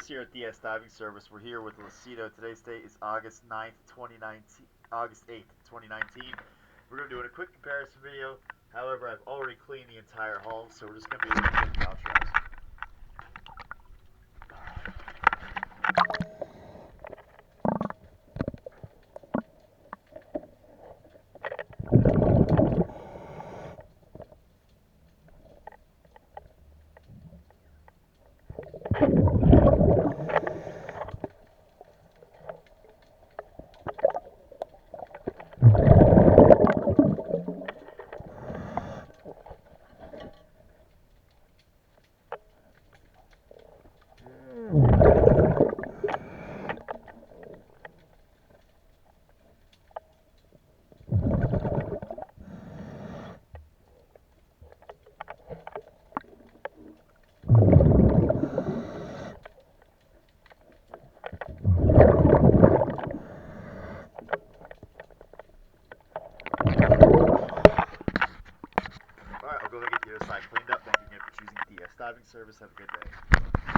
Chris here at DS Diving Service. We're here with Lucido. Today's date is August 9th, 2019. August 8th, 2019. We're going to be doing a quick comparison video. However, I've already cleaned the entire hull, so we're just going to be doing a quick outro. Alright, I'll go ahead and get the other side cleaned up. Thank you again for choosing DS Diving Service. Have a good day.